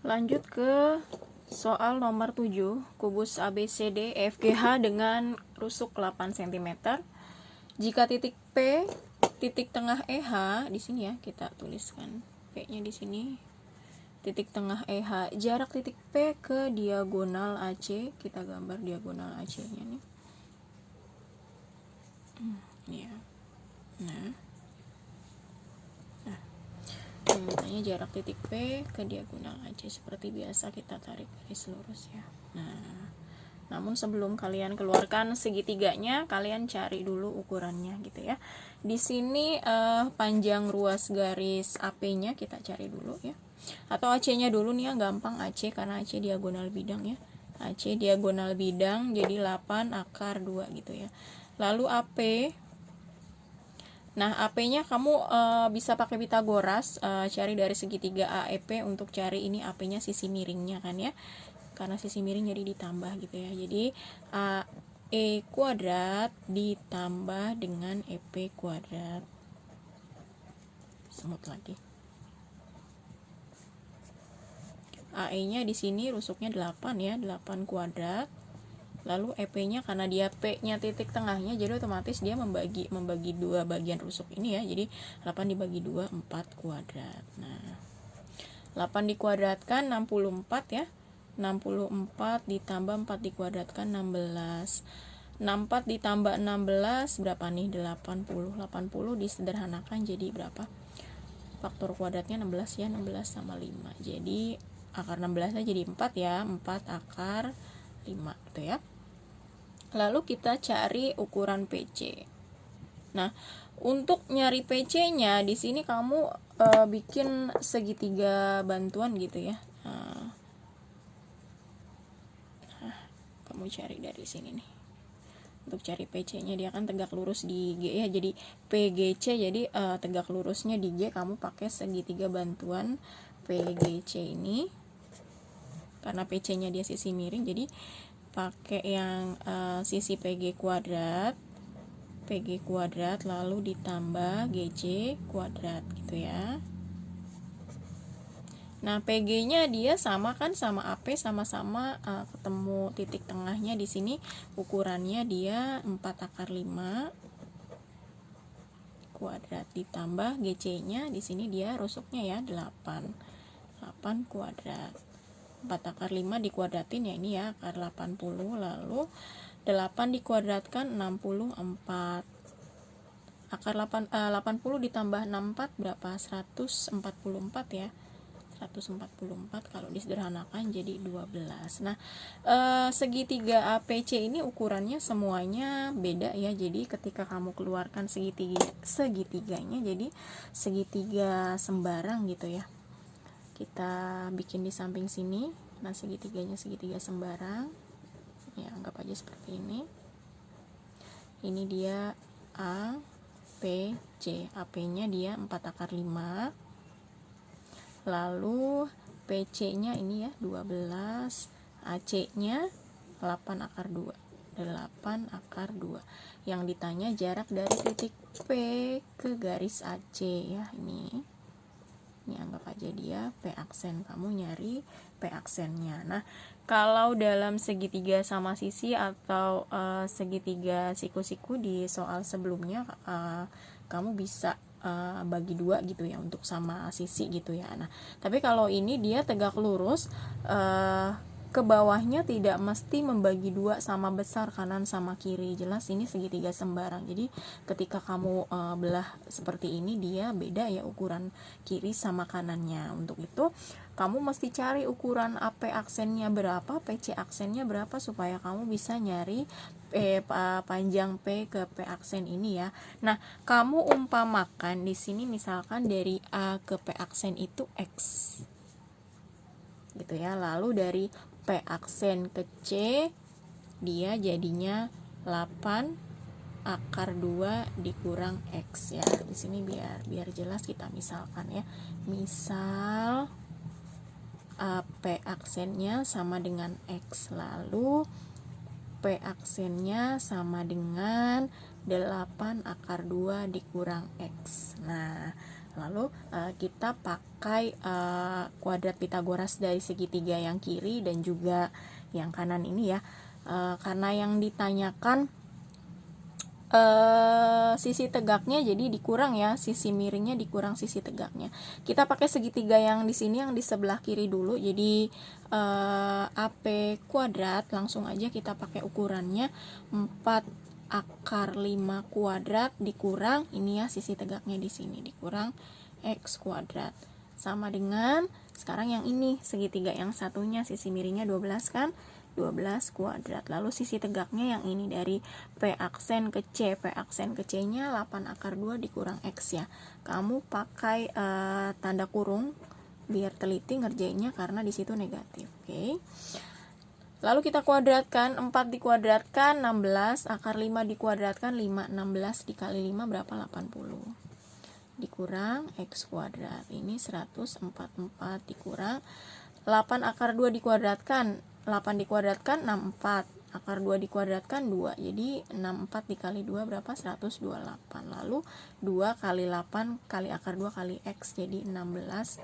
Lanjut ke soal nomor 7, kubus ABCD EFGH dengan rusuk 8 cm. Jika titik P, titik tengah EH di sini ya, kita tuliskan P-nya di sini. Titik tengah EH, jarak titik P ke diagonal AC, kita gambar diagonal AC-nya nih. Ya. Nah, minta jarak titik P ke diagonal AC. Seperti biasa kita tarik garis lurus ya. Nah, namun sebelum kalian keluarkan segitiganya, kalian cari dulu ukurannya gitu ya. Di sini panjang ruas garis AP-nya kita cari dulu ya. Atau AC-nya dulu nih ya, gampang AC karena AC diagonal bidang ya. AC diagonal bidang jadi 8 akar 2 gitu ya. Lalu AP, nah AP-nya kamu bisa pakai Pitagoras, cari dari segitiga AEP untuk cari ini AP-nya sisi miringnya kan ya. Karena sisi miring jadi ditambah gitu ya. Jadi AE kuadrat ditambah dengan EP kuadrat. Semut lagi. AE-nya di sini rusuknya 8 ya, 8 kuadrat. Lalu EP-nya karena dia P-nya titik tengahnya, jadi otomatis dia membagi dua bagian rusuk ini ya. Jadi 8 dibagi 2, 4 kuadrat. Nah, 8 dikuadratkan 64 ya. 64 ditambah 4 dikuadratkan 16. 64 ditambah 16 berapa nih? 80. 80 disederhanakan jadi berapa? Faktor kuadratnya 16 ya, 16 sama 5. Jadi akar 16 jadi 4 ya, 4 akar 5 gitu ya. Lalu kita cari ukuran PC. Nah, untuk nyari PC-nya di sini kamu bikin segitiga bantuan gitu ya. Kamu cari dari sini nih. Untuk cari PC-nya dia kan tegak lurus di G ya. Jadi PGC, jadi tegak lurusnya di G, kamu pakai segitiga bantuan PGC ini. Karena PC-nya dia sisi miring, jadi pakai yang sisi PG kuadrat lalu ditambah GC kuadrat gitu ya. Nah, PG-nya dia sama kan sama AP, sama-sama ketemu titik tengahnya di sini. Ukurannya dia 4 akar 5 kuadrat ditambah GC-nya di sini dia rusuknya ya 8 kuadrat. 4 akar 5 dikuadratin ya, ini ya akar 80, lalu 8 dikuadratkan 64. Akar 80 ditambah 64 berapa? 144 ya. 144 kalau disederhanakan jadi 12. Nah, segitiga APC ini ukurannya semuanya beda ya. Jadi ketika kamu keluarkan segitiganya jadi segitiga sembarang gitu ya. Kita bikin di samping sini. Nah, segitiganya segitiga sembarang. Ya, anggap aja seperti ini. Ini dia A, P, C. AP-nya dia 4 akar 5. Lalu PC-nya ini ya 12. AC-nya 8 akar 2. 8 akar 2. Yang ditanya jarak dari titik P ke garis AC ya, ini anggap aja dia P aksen, kamu nyari P aksennya. Nah, kalau dalam segitiga sama sisi atau segitiga siku-siku di soal sebelumnya, kamu bisa bagi 2 gitu ya untuk sama sisi gitu ya. Nah, tapi kalau ini dia tegak lurus, ke bawahnya tidak mesti membagi 2 sama besar, kanan sama kiri. Jelas ini segitiga sembarang. Jadi ketika kamu belah seperti ini, dia beda ya ukuran kiri sama kanannya. Untuk itu kamu mesti cari ukuran AP aksennya berapa, PC aksennya berapa, supaya kamu bisa nyari panjang P ke P aksen ini ya. Nah, kamu umpamakan di sini misalkan dari A ke P aksen itu X gitu ya. Lalu dari P aksen ke C dia jadinya 8 akar 2 dikurang X ya. Di sini biar jelas kita misalkan ya. Misal P aksennya sama dengan X, lalu P aksennya sama dengan 8 akar 2 dikurang X. Nah, Lalu kita pakai kuadrat Pitagoras dari segitiga yang kiri dan juga yang kanan ini ya. Karena yang ditanyakan sisi tegaknya, jadi dikurang ya, sisi miringnya dikurang sisi tegaknya. Kita pakai segitiga yang di sini, yang di sebelah kiri dulu. Jadi AP kuadrat, langsung aja kita pakai ukurannya 4 akar 5 kuadrat dikurang ini ya, sisi tegaknya di sini dikurang X kuadrat sama dengan sekarang yang ini segitiga yang satunya sisi miringnya 12 kan, 12 kuadrat. Lalu sisi tegaknya yang ini dari P aksen ke C, P aksen ke C nya 8 akar 2 dikurang X ya. Kamu pakai tanda kurung biar teliti ngerjainnya karena disitu negatif. Oke. Lalu kita kuadratkan, 4 dikuadratkan 16, akar 5 dikuadratkan 5, 16 dikali 5 berapa? 80. Dikurang X kuadrat, ini 144 dikurang 8 akar 2 dikuadratkan, 8 dikuadratkan 64, akar 2 dikuadratkan 2, jadi 64 dikali 2 berapa? 128. Lalu 2 kali 8 kali akar 2 kali X, jadi 16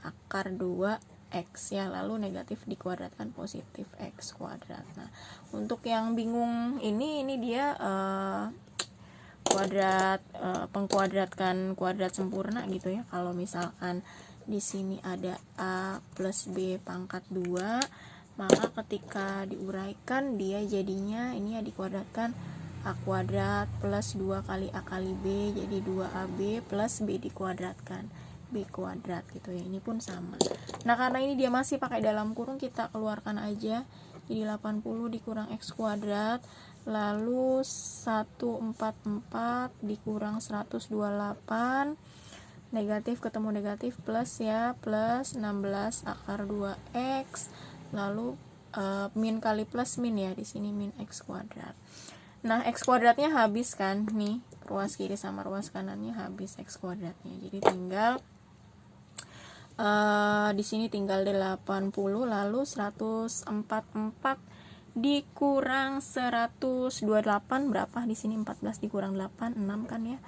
akar 2 X ya. Lalu negatif dikuadratkan positif X kuadrat. Nah, untuk yang bingung ini dia kuadrat pengkuadratkan kuadrat sempurna gitu ya. Kalau misalkan di sini ada A plus B pangkat 2, maka ketika diuraikan dia jadinya ini ya dikuadratkan A kuadrat plus 2 kali A kali B, jadi 2AB plus B dikuadratkan B kuadrat gitu ya. Ini pun sama. Nah, karena ini dia masih pakai dalam kurung, kita keluarkan aja. Jadi 80 dikurang X kuadrat, lalu 144 dikurang 128, negatif ketemu negatif plus ya, plus 16 akar 2X, lalu min kali plus min ya, di sini min X kuadrat. Nah, X kuadratnya habis kan nih, ruas kiri sama ruas kanannya habis X kuadratnya, jadi tinggal di sini tinggal 80, lalu 144 dikurang 128 berapa? Di sini 14 dikurang 8, 6 kan ya.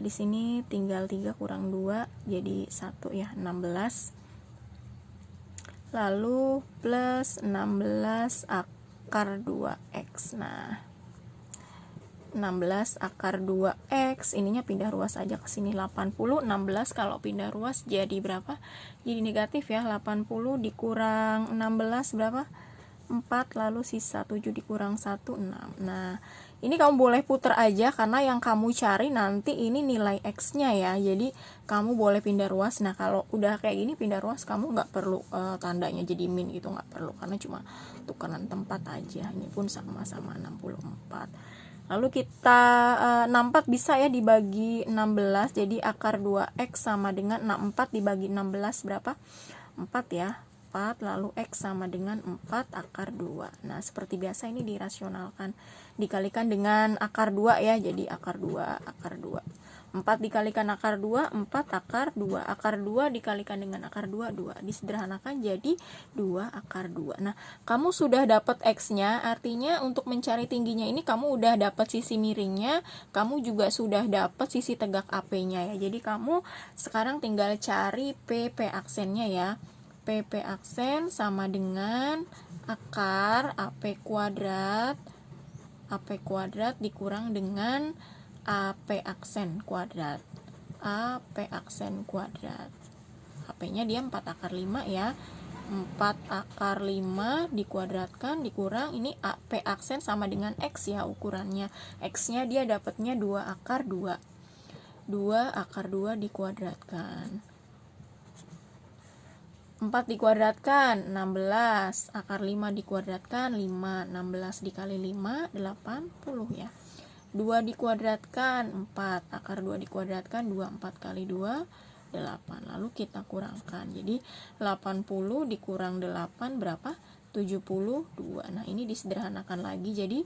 Di sini tinggal 3 kurang 2 jadi 1 ya, 16. Lalu plus 16 akar 2X. Nah, 16 akar 2X, ininya pindah ruas aja ke sini 80, 16 kalau pindah ruas jadi berapa? Jadi negatif ya, 80 dikurang 16 berapa? 4, lalu sisa 7 dikurang 1, 6. Nah, ini kamu boleh puter aja karena yang kamu cari nanti ini nilai X-nya ya. Jadi kamu boleh pindah ruas. Nah, kalau udah kayak gini pindah ruas kamu nggak perlu tandanya jadi min gitu, nggak perlu karena cuma tukeran tempat aja. Ini pun sama-sama 64. Lalu kita 64 bisa ya dibagi 16, jadi akar 2X sama dengan 64 dibagi 16 berapa? 4 ya, 4, lalu X sama dengan 4 akar 2. Nah, seperti biasa ini dirasionalkan, dikalikan dengan akar 2 ya, jadi akar 2, akar 2. 4 dikalikan akar 2, 4 akar 2. Akar 2 dikalikan dengan akar 2, 2. Disederhanakan jadi 2 akar 2. Nah, kamu sudah dapat X-nya, artinya untuk mencari tingginya ini kamu udah dapat sisi miringnya, kamu juga sudah dapat sisi tegak AP-nya ya. Jadi kamu sekarang tinggal cari PP aksennya ya. PP aksen sama dengan akar AP kuadrat dikurang dengan AP aksen kuadrat. AP aksen kuadrat. AP-nya dia 4 akar 5 ya. 4 akar 5 dikuadratkan dikurang ini AP aksen sama dengan X ya ukurannya. X-nya dia dapatnya 2 akar 2. 2 akar 2 dikuadratkan. 4 dikuadratkan 16, akar 5 dikuadratkan 5, 16 dikali 5 80 ya. 2 dikuadratkan 4, akar 2 dikuadratkan 2, 4 kali 2 8. Lalu kita kurangkan, jadi 80 dikurang 8 berapa? 72. Nah, ini disederhanakan lagi, jadi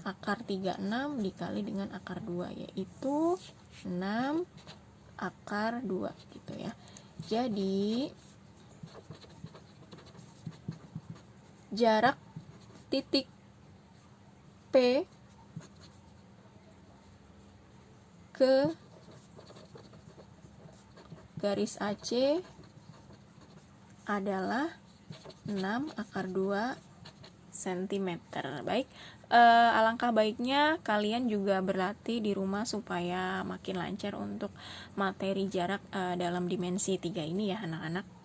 akar 36 dikali dengan akar 2 yaitu 6 akar 2 gitu ya. Jadi jarak titik P ke garis AC adalah 6 akar 2 cm. Baik, alangkah baiknya kalian juga berlatih di rumah supaya makin lancar untuk materi jarak dalam dimensi 3 ini ya anak-anak.